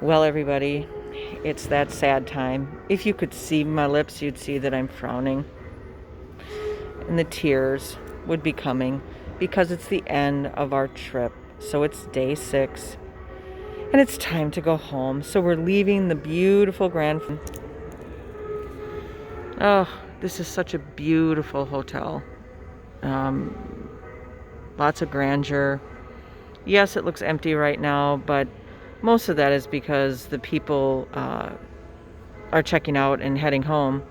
Well, everybody, it's that sad time. If you could see my lips, you'd see that I'm frowning. And the tears would be coming because it's the end of our trip. So it's day 6 and it's time to go home. So we're leaving the beautiful Grand. Oh, this is such a beautiful hotel. Um, Lots of grandeur. Yes, it looks empty right now, but most of that is because the people are checking out and heading home.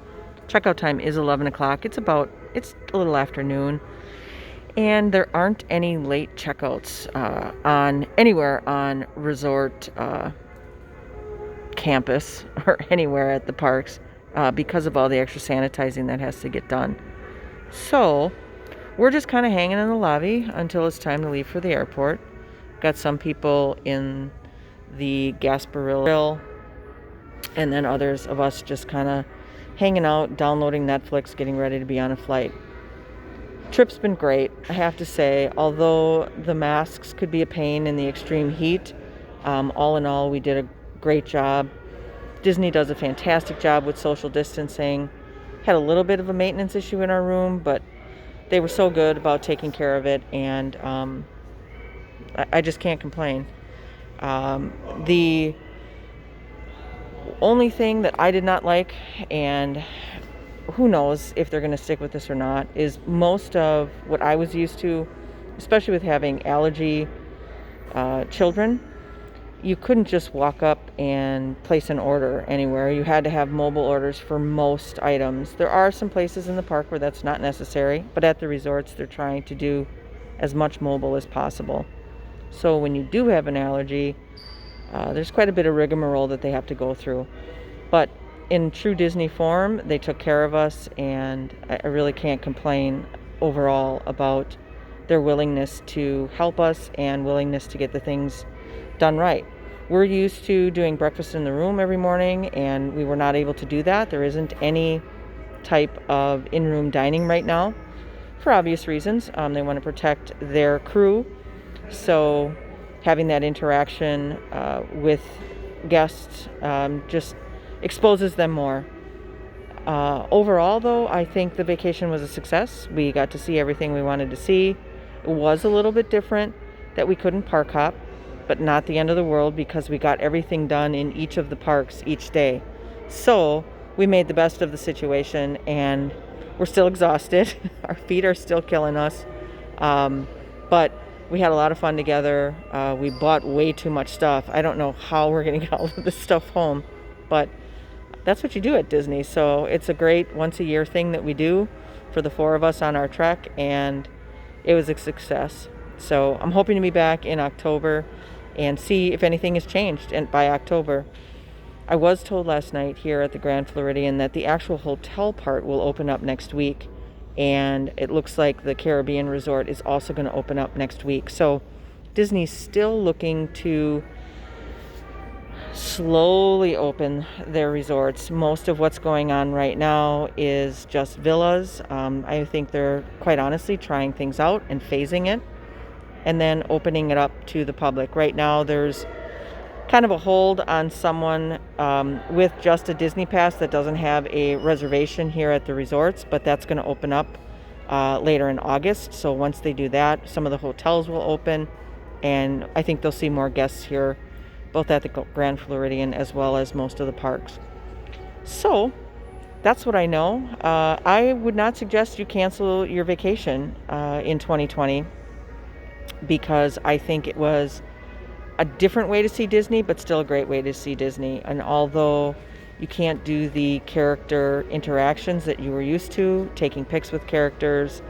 Checkout time is 11 o'clock. It's a little afternoon. And there aren't any late checkouts on anywhere on resort campus or anywhere at the parks because of all the extra sanitizing that has to get done. So we're just kind of hanging in the lobby until it's time to leave for the airport. Got some people in the Gasparilla, and then others of us just kind of hanging out, downloading Netflix, getting ready to be on a flight. Trip's been great, I have to say. Although the masks could be a pain in the extreme heat, all in all, we did a great job. Disney does a fantastic job with social distancing. Had a little bit of a maintenance issue in our room, but they were so good about taking care of it, and I just can't complain. The only thing that I did not like, and who knows if they're going to stick with this or not, is most of what I was used to, especially with having allergy children. You couldn't just walk up and place an order anywhere. You had to have mobile orders for most items. There are some places in the park where that's not necessary, but at the resorts, they're trying to do as much mobile as possible. So when you do have an allergy, there's quite a bit of rigmarole that they have to go through. But in true Disney form, they took care of us, and I really can't complain overall about their willingness to help us and willingness to get the things done right. We're used to doing breakfast in the room every morning, and we were not able to do that. There isn't any type of in-room dining right now for obvious reasons. They want to protect their crew, so having that interaction with guests just exposes them more. Overall, though, I think the vacation was a success. We got to see everything we wanted to see. It was a little bit different that we couldn't park hop, but not the end of the world because we got everything done in each of the parks each day. So we made the best of the situation, and we're still exhausted. Our feet are still killing us. But we had a lot of fun together. We bought way too much stuff. I don't know how we're going to get all of this stuff home, but that's what you do at Disney. So it's a great once a year thing that we do for the 4 of us on our trek, and it was a success. So I'm hoping to be back in October and see if anything has changed by October. I was told last night here at the Grand Floridian that the actual hotel part will open up next week, and it looks like the Caribbean resort is also going to open up next week. So Disney's still looking to slowly open their resorts. Most of what's going on right now is just villas. I think they're quite honestly trying things out and phasing it, and then opening it up to the public. Right now, there's kind of a hold on someone with just a Disney pass that doesn't have a reservation here at the resorts, but that's going to open up later in August. So once they do that, some of the hotels will open, and I think they'll see more guests here, both at the Grand Floridian as well as most of the parks. So that's what I know. I would not suggest you cancel your vacation in 2020, because I think it was a different way to see Disney, but still a great way to see Disney. And although you can't do the character interactions that you were used to, taking pics with characters,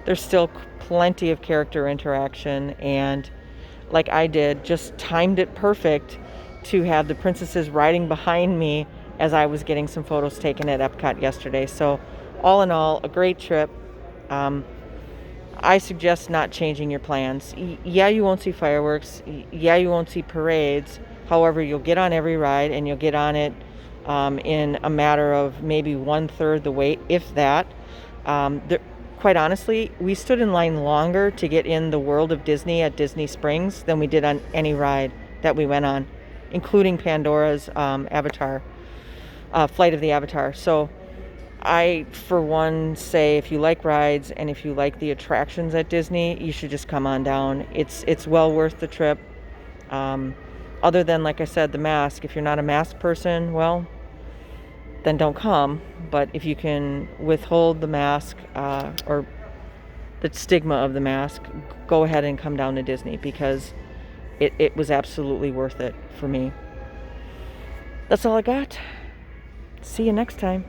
there's still plenty of character interaction. And like I did, just timed it perfect to have the princesses riding behind me as I was getting some photos taken at Epcot yesterday. So all in all, a great trip. I suggest not changing your plans. Yeah, you won't see fireworks. Yeah, you won't see parades. However, you'll get on every ride, and you'll get on it in a matter of maybe 1/3 the wait, if that. Quite honestly, we stood in line longer to get in the world of Disney at Disney Springs than we did on any ride that we went on. including Pandora's Avatar, Flight of the Avatar. So I, for one, say if you like rides and if you like the attractions at Disney, you should just come on down. It's well worth the trip. Other than, like I said, the mask. If you're not a mask person, well, then don't come. But if you can withhold the mask or the stigma of the mask, go ahead and come down to Disney, because it was absolutely worth it for me. That's all I got. See you next time.